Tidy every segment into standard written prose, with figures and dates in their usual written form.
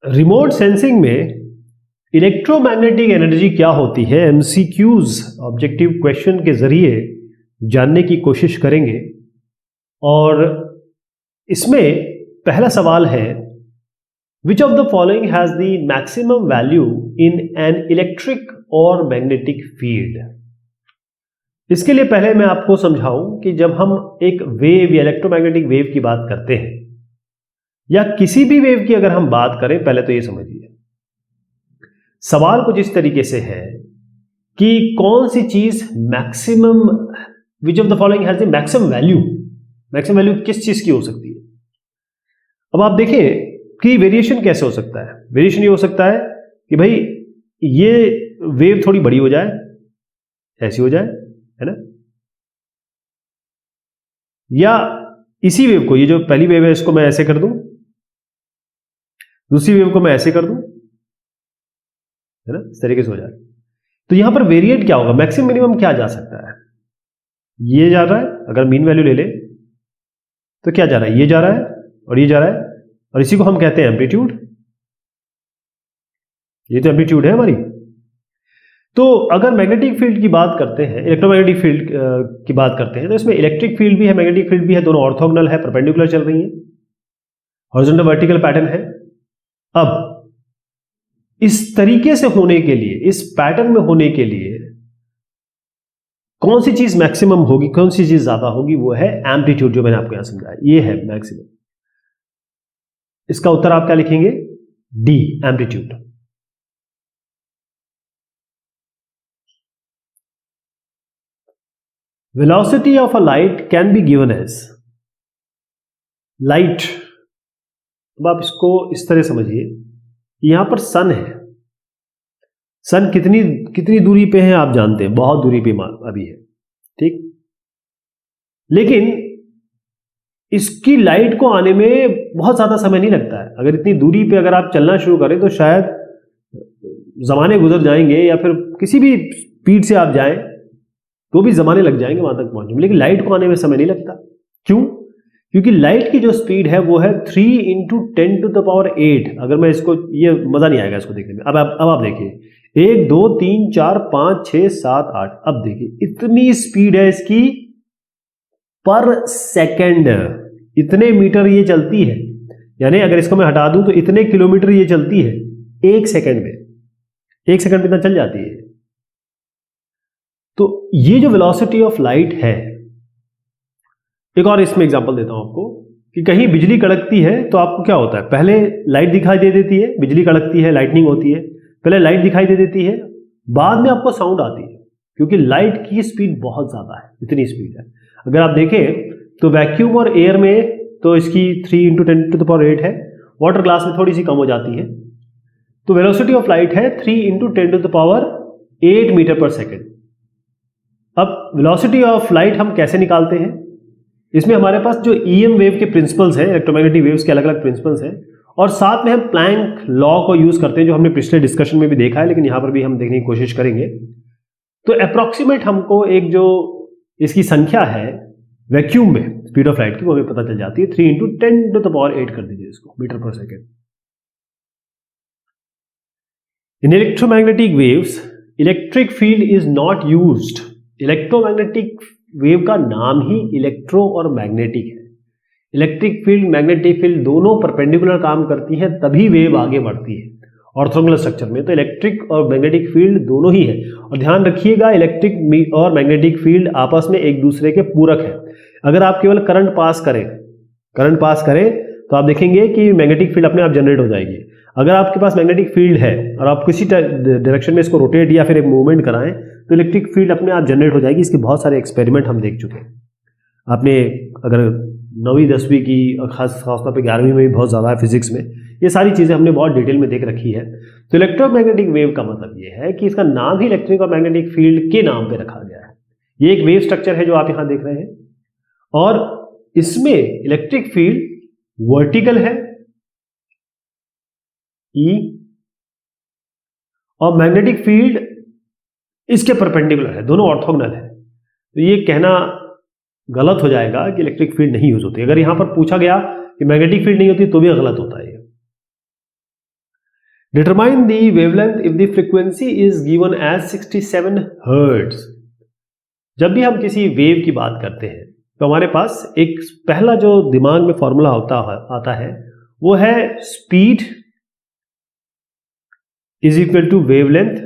Remote sensing में electromagnetic energy क्या होती है, एमसीक्यूज ऑब्जेक्टिव क्वेश्चन के जरिए जानने की कोशिश करेंगे। और इसमें पहला सवाल है, which of the following has the maximum value in an electric और मैग्नेटिक फील्ड। इसके लिए पहले मैं आपको समझाऊं कि जब हम एक वेव या इलेक्ट्रोमैग्नेटिक वेव की बात करते हैं या किसी भी वेव की अगर हम बात करें, पहले तो ये समझिए सवाल कुछ इस तरीके से है कि कौन सी चीज maximum, which of the following has the maximum value. Maximum value किस चीज की हो सकती है। अब आप देखें कि वेरिएशन कैसे हो सकता है। वेरिएशन ये हो सकता है कि भाई ये वेव थोड़ी बड़ी हो जाए, ऐसी हो जाए, है ना, या इसी वेव को, ये जो पहली वेव है इसको मैं ऐसे कर दूं, दूसरी वेव को मैं ऐसे कर दूं, है ना, इस तरीके से हो जाए। तो यहां पर वेरिएट क्या होगा, मैक्सिमम मिनिमम क्या जा सकता है। ये जा रहा है, अगर मीन वैल्यू ले ले तो क्या जा रहा है, ये जा रहा है और ये जा रहा है, और इसी को हम कहते हैं एम्पलीट्यूड। ये तो एम्पलीट्यूड है हमारी। तो अगर मैग्नेटिक फील्ड की बात करते हैं, इलेक्ट्रोमैग्नेटिक फील्ड की बात करते हैं, तो इसमें इलेक्ट्रिक फील्ड भी है, मैग्नेटिक फील्ड भी है, दोनों ऑर्थोगोनल है, परपेंडिकुलर चल रही है, हॉरिजॉन्टल वर्टिकल पैटर्न है। अब इस तरीके से होने के लिए, इस पैटर्न में होने के लिए कौन सी चीज मैक्सिमम होगी, कौन सी चीज ज्यादा होगी, वो है एम्पलीट्यूड, जो मैंने आपको यहां समझाया, ये है मैक्सिमम। इसका उत्तर आप क्या लिखेंगे, D, amplitude. Velocity of a light can be given as, light, अब आप इसको इस तरह समझिए, यहां पर सन है, सन कितनी दूरी पे है आप जानते हैं, बहुत दूरी पे अभी है, ठीक। लेकिन इसकी लाइट को आने में बहुत ज्यादा समय नहीं लगता है। अगर इतनी दूरी पे अगर आप चलना शुरू करें तो शायद जमाने गुजर जाएंगे, या फिर किसी भी स्पीड से आप जाएं तो भी जमाने लग जाएंगे वहां तक पहुंचने में, लेकिन लाइट को आने में समय नहीं लगता। क्यों? क्योंकि लाइट की जो स्पीड है वो है 3 × 10⁸। अगर मैं इसको, ये मजा नहीं आएगा इसको देखने में। अब आप देखिए 1 2 3 4 5 6 7 8, अब देखिए इतनी स्पीड है इसकी पर सेकंड, इतने मीटर ये चलती है, यानी अगर इसको मैं हटा दूं तो इतने किलोमीटर ये चलती है एक सेकंड में, एक सेकंड में इतना चल जाती है। तो ये जो वेलोसिटी ऑफ लाइट है, एक और इसमें एग्जांपल देता हूं आपको कि कहीं बिजली कड़कती है तो आपको क्या होता है, पहले लाइट दिखाई दे देती है, बिजली कड़कती है, लाइटनिंग होती है, पहले लाइट दिखाई दे देती है, बाद में आपको साउंड आती है, क्योंकि लाइट की स्पीड बहुत ज्यादा है, इतनी स्पीड है। अगर आप देखें तो वैक्यूम और एयर में तो इसकी 3 × 10⁸ है, वाटर ग्लास में थोड़ी सी कम हो जाती है। तो वेलोसिटी ऑफ लाइट है 3 × 10⁸ मीटर पर सेकेंड। अब वेलोसिटी ऑफ लाइट हम कैसे निकालते हैं, इसमें हमारे पास जो ईएम वेव के प्रिंसिपल्स हैं, इलेक्ट्रोमैग्नेटिक वेव्स के अलग अलग प्रिंसिपल्स हैं, और साथ में हम प्लैंक लॉ को यूज करते हैं, जो हमने पिछले डिस्कशन में भी देखा है, लेकिन यहां पर भी हम देखने की कोशिश करेंगे। तो अप्रोक्सीमेट हमको एक जो इसकी संख्या है वैक्यूम में स्पीड ऑफ लाइट की, वो हमें पता चल जाती है, 3 × 10⁸ कर दीजिए इसको, मीटर पर second. In electromagnetic waves electric field is not used. Electromagnetic wave का नाम ही इलेक्ट्रो और मैग्नेटिक है। इलेक्ट्रिक फील्ड, मैग्नेटिक फील्ड दोनों परपेंडिकुलर काम करती है, तभी वेव आगे बढ़ती है ऑर्थोगोनल स्ट्रक्चर में। तो इलेक्ट्रिक और मैग्नेटिक फील्ड दोनों ही है, और ध्यान रखिएगा इलेक्ट्रिक और मैग्नेटिक फील्ड आपस में एक दूसरे के पूरक है। अगर आप केवल करंट पास करें तो आप देखेंगे कि मैग्नेटिक फील्ड अपने आप जनरेट हो जाएगी। अगर आपके पास मैग्नेटिक फील्ड है और आप किसी डायरेक्शन में इसको रोटेट या फिर एक मूवमेंट कराएं तो इलेक्ट्रिक फील्ड अपने आप जनरेट हो जाएगी। इसके बहुत सारे एक्सपेरिमेंट हम देख चुके हैं। आपने अगर 9वीं 10वीं की, खासतौर पे 11वीं में भी बहुत ज़्यादा है फिजिक्स में, ये सारी चीज़ें हमने बहुत डिटेल में देख रखी है। तो इलेक्ट्रोमैग्नेटिक वेव का मतलब ये है कि इसका नाम ही इलेक्ट्रिक और मैग्नेटिक फील्ड के नाम पे रखा गया है। ये एक वेव स्ट्रक्चर है जो आप यहां देख रहे हैं, और इसमें इलेक्ट्रिक फील्ड वर्टिकल है E, और मैग्नेटिक फील्ड इसके परपेंडिकुलर है, दोनों ऑर्थोगोनल है। तो ये कहना गलत हो जाएगा कि इलेक्ट्रिक फील्ड नहीं यूज होती। अगर यहां पर पूछा गया कि मैग्नेटिक फील्ड नहीं होती तो भी गलत होता है। Determine the wavelength if the frequency is given as 67 hertz. जब भी हम किसी वेव की बात करते हैं तो हमारे पास एक पहला जो दिमाग में फॉर्मूला आता है वो है speed is equal to wavelength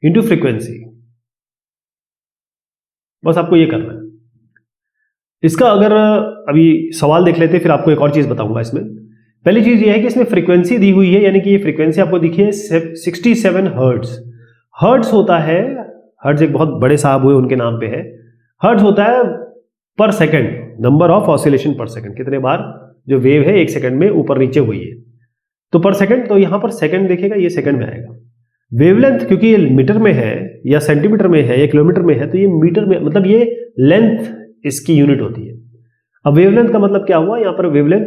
into frequency. बस आपको ये करना है। इसका अगर अभी सवाल देख लेते हैं, फिर आपको एक और चीज बताऊंगा। इसमें पहली चीज ये है कि इसमें फ्रीक्वेंसी दी हुई है, यानी कि ये फ्रीक्वेंसी आपको दिखी है 67 हर्ट्ज। हर्ट्ज होता है, हर्ट्ज एक बहुत बड़े साहब हुए उनके नाम पे है। हर्ट्ज होता है पर सेकंड, नंबर ऑफ ऑसिलेशन पर सेकंड, कितने बार जो वेव है एक सेकंड में ऊपर नीचे हुई है, तो पर सेकंड। तो यहां पर सेकंड देखेगा, ये सेकंड में आएगा। वेवलेंथ क्योंकि ये मीटर में है या सेंटीमीटर में है या किलोमीटर में है, तो ये मीटर में, मतलब ये लेंथ इसकी यूनिट होती है। अब वेवलेंथ का मतलब क्या हुआ, यहां पर वेवलेंथ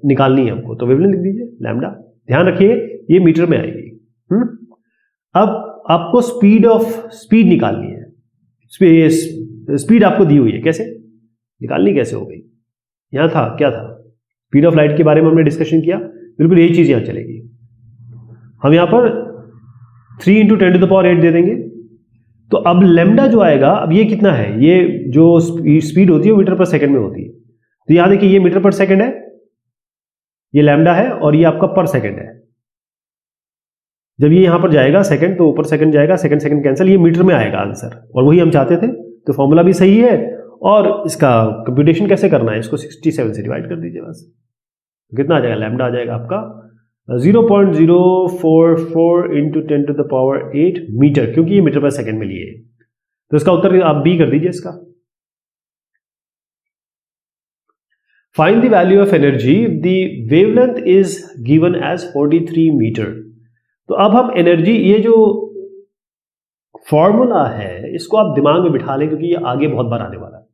निकालनी है हमको, तो वेवलेंथ लिख दीजिए लैम्डा। ध्यान रखिए ये मीटर में आएगी। अब आपको स्पीड निकालनी है। स्पीड आपको दी हुई है, कैसे निकालनी, कैसे हो गई? यहां था, क्या था, स्पीड ऑफ लाइट के बारे में हमने डिस्कशन किया, बिल्कुल यही चीज यहां चलेगी। हम यहां पर 3 × 10⁸ दे देंगे। तो अब लैम्डा जो आएगा, अब ये कितना है, ये जो स्पीड होती है वो मीटर पर सेकंड में होती है। तो यहां देखिए ये मीटर पर सेकंड है, ये लैम्डा है, और ये आपका पर सेकंड है। जब ये यहां पर जाएगा सेकंड, तो ऊपर सेकंड जाएगा, सेकंड सेकंड कैंसिल, ये मीटर में आएगा आंसर, और वही हम चाहते थे। तो फॉर्मूला भी सही है, और इसका कंप्यूटेशन कैसे करना है, इसको 67 से डिवाइड कर दीजिए बस। तो कितना आ जाएगा, लैम्डा आ जाएगा आपका 0.044 × 10⁸ मीटर, क्योंकि ये मीटर पर सेकंड में लिए। तो इसका उत्तर आप बी कर दीजिए इसका। Find the value of energy if the wavelength is given as 43 metre. तो अब हम एनर्जी, ये जो फॉर्मूला है इसको आप दिमाग में बिठा लें, क्योंकि ये आगे बहुत बार आने वाला है।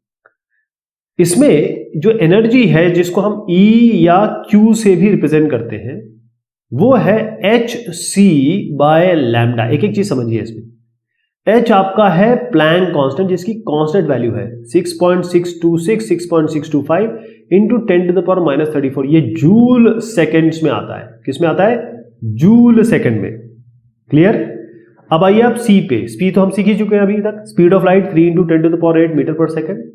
इसमें जो एनर्जी है जिसको हम E या Q से भी रिप्रेजेंट करते हैं, वो है hc/λ। एक एक चीज समझिए इसमें। H आपका है प्लैंक कांस्टेंट, जिसकी कांस्टेंट वैल्यू है 6.626 6.625 × 10⁻⁻34। ये जूल सेकेंड्स में आता है। किस में आता है, जूल सेकंड में। क्लियर। अब आइए आप सी पे। स्पीड तो हम सीख ही चुके हैं अभी तक, स्पीड ऑफ लाइट 3 × 10⁸ मीटर पर सेकंड।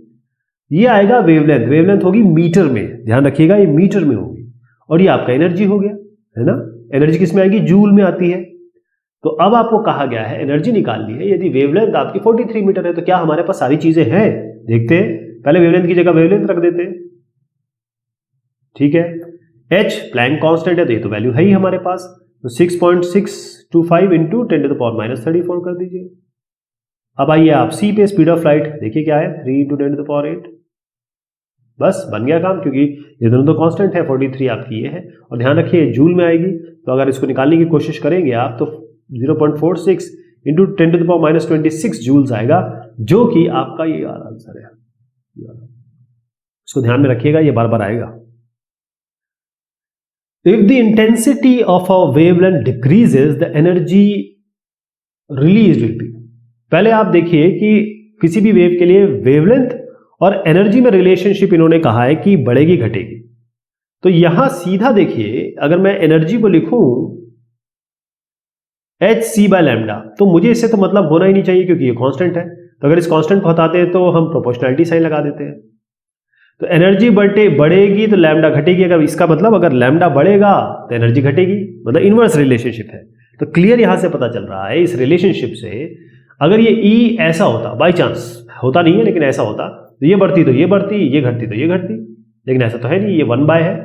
ये आएगा वेवलेंथ, वेवलेंथ होगी मीटर में, ध्यान रखिएगा ये मीटर में होगी। और ये आपका एनर्जी हो गया, है ना। एनर्जी किस में आएगी, जूल में आती है। तो अब आपको कहा गया है एनर्जी निकालनी है। यदि वेवलेंथ आपकी 43 मीटर है, तो क्या हमारे पास सारी चीजें हैं, देखते हैं। पहले वेवलेंथ की जगह वेवलेंथ रख देते हैं, ठीक है। H प्लैंक कांस्टेंट है, तो ये तो वैल्यू है ही हमारे पास। तो 6.625 × 10⁻34 कर दीजिए। अब आइए आप C पे, स्पीड ऑफ लाइट देखिए क्या है, 3 × 10⁸। बस बन गया काम, क्योंकि ये दोनों तो कांस्टेंट है। 43 आपकी ये है, और ध्यान रखिए जूल में आएगी। तो अगर इसको निकालने की कोशिश करेंगे आप, तो 0.46 × 10⁻26 जूल्स आएगा, जो कि आपका ये आंसर है। इसको ध्यान में रखिएगा, ये बार बार आएगा। If the intensity of a wavelength decreases, the energy released will be। पहले आप देखिए कि किसी भी वेव के लिए वेवलेंथ और एनर्जी में रिलेशनशिप इन्होंने कहा है कि बढ़ेगी घटेगी। तो यहां सीधा देखिए, अगर मैं एनर्जी को लिखूं hc/λ, तो मुझे इससे तो मतलब होना ही नहीं चाहिए, क्योंकि ये कांस्टेंट है। तो अगर इस कांस्टेंट को हटाते हैं तो हम प्रोपोर्शनैलिटी साइन लगा देते हैं। तो एनर्जी बढ़ेगी तो लैम्डा घटेगी। अगर इसका मतलब अगर लैम्डा बढ़ेगा तो एनर्जी घटेगी, मतलब इनवर्स रिलेशनशिप है। तो क्लियर यहां से पता चल रहा है इस रिलेशनशिप से, अगर ये E ऐसा होता, बाई चांस होता नहीं है लेकिन ऐसा होता, तो ये बढ़ती तो ये बढ़ती, ये घटती तो ये घटती, लेकिन ऐसा तो है नहीं, ये 1/, है।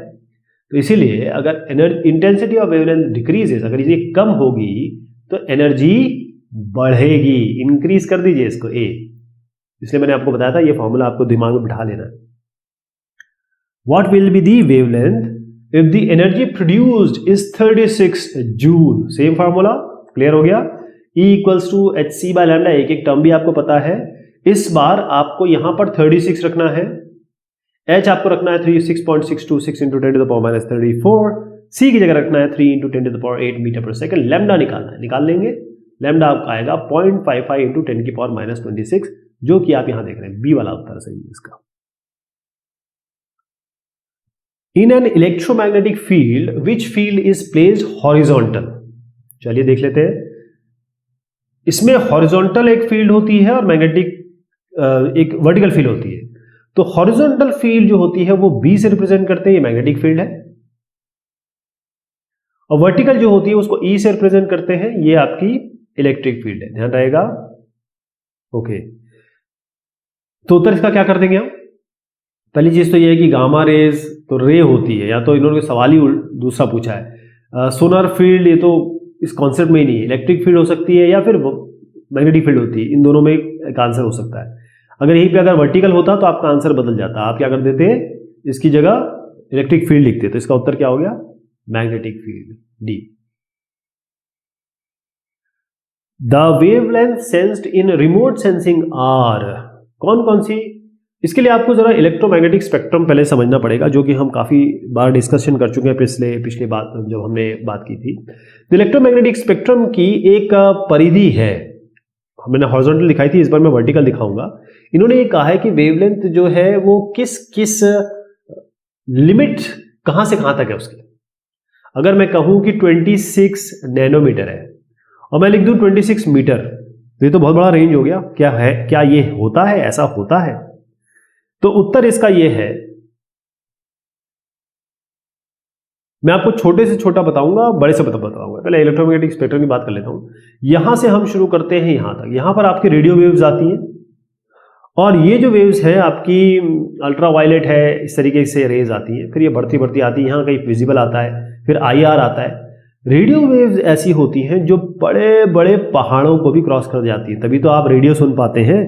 तो इसीलिए अगर इंटेंसिटी ऑफ वेवलेंथ डिक्रीजेस, अगर ये कम होगी तो एनर्जी बढ़ेगी। इंक्रीज कर दीजिए इसको A। इसलिए मैंने आपको बताया था ये फॉर्मूला आपको दिमाग में बिठा लेना है। What will be the wavelength if the energy produced is 36 joule? Same formula, clear हो गया। E = hc/λ, एक एक टर्म भी आपको पता है। इस बार आपको यहां पर 36 रखना है, H आपको रखना है 6.626 × 10⁻34, C की जगह रखना है 3 × 10⁸ मीटर पर सेकंड। लैम्डा निकालना है, निकाल लेंगे। लैम्डा आपका आएगा 0.55 × 10⁻26, जो कि आप यहां देख रहे हैं, बी वाला उत्तर सही है इसका। In an electromagnetic field which field is placed horizontal. चलिए देख लेते हैं। इसमें हॉरिजॉन्टल एक फील्ड होती है और मैग्नेटिक एक वर्टिकल फील्ड होती है। तो हॉरिजॉन्टल फील्ड जो होती है वो बी से रिप्रेजेंट करते हैं, ये मैग्नेटिक फील्ड है, और वर्टिकल जो होती है उसको ई से रिप्रेजेंट करते हैं, ये आपकी इलेक्ट्रिक फील्ड है। ध्यान रहेगा। ओके, तो उत्तर इसका क्या कर देंगे हम? पहली चीज तो ये है कि गामा रेज तो रे होती है, या तो इन्होंने सवाल ही दूसरा पूछा है। सोलर फील्ड, ये तो इस कॉन्सेप्ट में ही नहीं है। इलेक्ट्रिक फील्ड हो सकती है या फिर मैग्नेटिक फील्ड होती है, इन दोनों में एक आंसर हो सकता है। अगर यहीं पे अगर वर्टिकल होता तो आपका आंसर बदल जाता। आप क्या कर देते, इसकी जगह इलेक्ट्रिक फील्ड लिखते। तो इसका उत्तर क्या हो गया? Magnetic field, D. The wavelength sensed in remote sensing are, कौन कौन सी? इसके लिए आपको जरा इलेक्ट्रोमैग्नेटिक स्पेक्ट्रम पहले समझना पड़ेगा, जो कि हम काफी बार डिस्कशन कर चुके हैं पिछले बात जब हमने बात की थी। तो इलेक्ट्रोमैग्नेटिक स्पेक्ट्रम की एक परिधि है, मैंने हॉरिजॉन्टल दिखाई थी, इस बार मैं वर्टिकल दिखाऊंगा। इन्होंने ये कहा है कि वेवलेंथ जो है वो किस किस लिमिट कहां से कहां तक है उसकी। अगर मैं कहूं कि 26 नैनोमीटर है और मैं लिख दूं 26 मीटर, तो ये तो बहुत बड़ा रेंज हो गया। क्या है, क्या ये होता है, ऐसा होता है? तो उत्तर इसका ये है, मैं आपको छोटे से छोटा बताऊंगा, बड़े से बताऊंगा। पहले इलेक्ट्रोमैग्नेटिक स्पेक्ट्रम की बात कर लेता हूं। यहां से हम शुरू करते हैं यहां तक। यहां पर आपकी रेडियो वेव्स आती हैं, और ये जो वेव्स है आपकी अल्ट्रा वायलेट है, इस तरीके से रेज आती है। फिर ये बढ़ती बढ़ती आती है, यहाँ कहीं विजिबल आता है, फिर IR आता है। रेडियो वेव्स ऐसी होती हैं जो बड़े बड़े पहाड़ों को भी क्रॉस कर जाती है, तभी तो आप रेडियो सुन पाते हैं।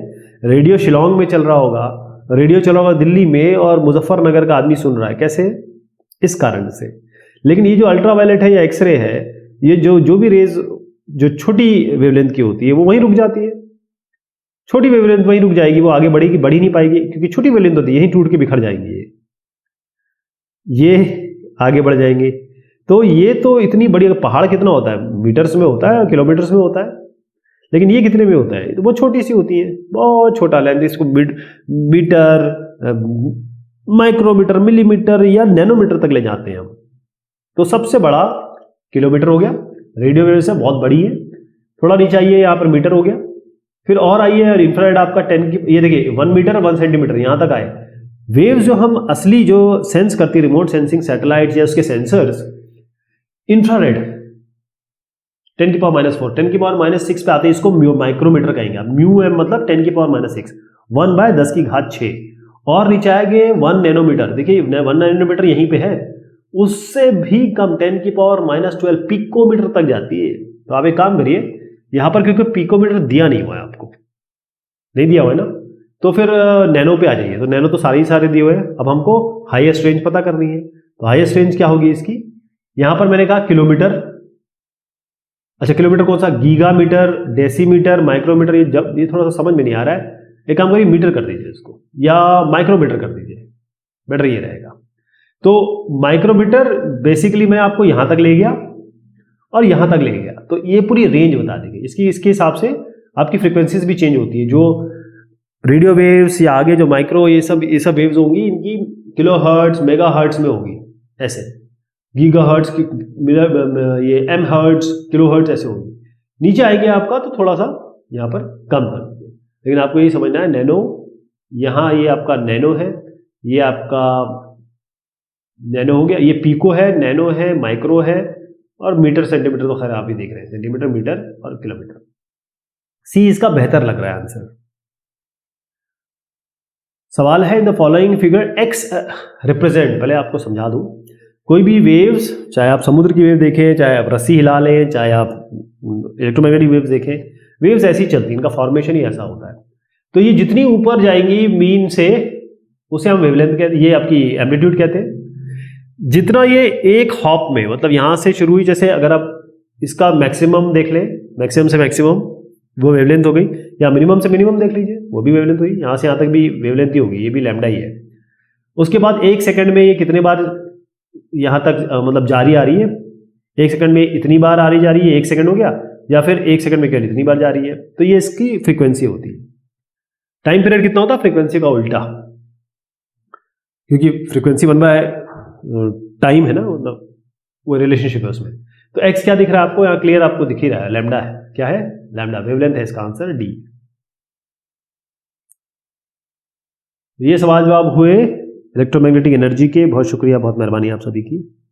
रेडियो शिलोंग में चल रहा होगा, रेडियो चला होगा दिल्ली में, और मुजफ्फरनगर का आदमी सुन रहा है। कैसे? इस कारण से। लेकिन ये जो अल्ट्रा वायलेट है या एक्सरे है, ये जो भी रेज जो छोटी वेवलेंथ की होती है वो वहीं रुक जाती है। छोटी वेवलेंथ वहीं रुक जाएगी, वो आगे बढ़ेगी, बढ़ ही नहीं पाएगी, क्योंकि छोटी वेवलेंथ होती है, यहीं टूट के बिखर जाएंगी। ये आगे बढ़ जाएंगे। तो ये तो इतनी बड़ी, पहाड़ कितना होता है? मीटर्स में होता है, किलोमीटर्स में होता है, लेकिन ये कितने में होता है? तो वो छोटी सी होती है, बहुत छोटा लेंथ। इसको मीटर, माइक्रोमीटर, मिलीमीटर या नैनोमीटर तक ले जाते हैं हम। तो सबसे बड़ा किलोमीटर हो गया, रेडियो वेव से बहुत बड़ी है। थोड़ा नीचे आइए, यहाँ पर मीटर हो गया। फिर और आइए, और इंफ्रारेड आपका 10 की, ये देखिए 1 मीटर 1 सेंटीमीटर यहां तक आए। वेव्स जो हम असली जो सेंस करती है, रिमोट सेंसिंग सैटेलाइट या उसके सेंसर्स, इंफ्रारेड 10 की पावर -4, 10 की पावर -6 पे आते हैं। इसको माइक्रोमीटर कहेंगे आप। म्यू एम मतलब 10 की पावर -6, 1/10⁻⁶। और नीचे आएंगे 1 नैनोमीटर। देखिए 1 नैनोमीटर यहीं पे है, उससे भी कम 10 की पावर -12 पिकोमीटर तक जाती है। तो आप एक काम करिए, यहां पर क्योंकि पिकोमीटर दिया नहीं हुआ है, आपको नहीं दिया हुआ है ना, तो फिर नैनो पे आ जाइए। तो नैनो तो सारे दिए हुए हैं। अब हमको हाईएस्ट रेंज पता करनी है। तो हाईएस्ट रेंज क्या होगी इसकी? यहां पर मैंने कहा किलोमीटर। अच्छा, किलोमीटर कौन सा? गीगामीटर, डेसीमीटर, माइक्रोमीटर। ये थोड़ा सा समझ में नहीं आ रहा है। एक काम करिए, मीटर कर दीजिए इसको, या माइक्रोमीटर कर दीजिए, बेटर ये रहेगा। तो माइक्रोमीटर बेसिकली मैं आपको यहां तक ले गया और यहां तक ले गया, तो ये पूरी रेंज बता देगी इसके हिसाब से आपकी फ्रीक्वेंसीज भी चेंज होती है। जो रेडियो वेव्स या आगे जो माइक्रो ये सब वेव्स होंगी, इनकी किलो हर्ट्ज, मेगा हर्ट्ज में होगी, ऐसे गीगा हर्ट्ज की, ये एम हर्ट्ज, किलो हर्ट्ज ऐसे होगी। नीचे आएंगे आपका तो थोड़ा सा यहाँ पर कम कर दीजिए। लेकिन आपको ये समझना है, नैनो, यहाँ ये आपका नैनो है, ये आपका नैनो हो गया, ये पीको है, नैनो है, माइक्रो है, और मीटर सेंटीमीटर तो खैर आप ही देख रहे हैं, सेंटीमीटर, मीटर और किलोमीटर। सी इसका बेहतर लग रहा है आंसर। सवाल है, in the following figure x represent, पहले आपको समझा दूं, कोई भी वेव्स, चाहे आप समुद्र की वेव देखें, चाहे आप रस्सी हिला लें, चाहे आप इलेक्ट्रोमैग्नेटिक वेव्स देखें, वेव्स ऐसी चलती हैं, इनका फॉर्मेशन ही ऐसा होता है। तो ये जितनी ऊपर जाएंगी मीन से, उसे हम वेवलेंथ कहते हैं, ये आपकी एम्पलीट्यूड कहते हैं। जितना ये एक हॉप में, मतलब यहां से शुरू हुई, जैसे अगर आप इसका मैक्सिमम देख लें, मैक्सिमम से मैक्सिमम वो वेवलेंथ हो गई, या मिनिमम से मिनिमम देख लीजिए, वो भी वेवलेंथ हुई। यहां से यहां तक भी वेवलेंथ ही होगी, ये भी लैम्डा ही है। उसके बाद 1 सेकंड में ये कितने बार यहां तक मतलब जारी आ रही है, 1 सेकंड में इतनी बार आ रही जा रही है, 1 सेकंड हो गया, या फिर 1 सेकंड में केवल इतनी बार जा रही है। तो ये इसकी फ्रीक्वेंसी होती है। टाइम पीरियड कितना होता है? फ्रीक्वेंसी का उल्टा, क्योंकि फ्रीक्वेंसी 1/, टाइम है ना, मतलब वो रिलेशनशिप है उसमें। तो एक्स क्या दिख रहा है आपको, यहाँ क्लियर आपको दिख ही रहा है, लैम्डा है। क्या है? लैम्डा। वेवलेंथ है इसका आंसर डी। ये सवाल जवाब हुए इलेक्ट्रोमैग्नेटिक एनर्जी के। बहुत शुक्रिया, बहुत मेहरबानी आप सभी की।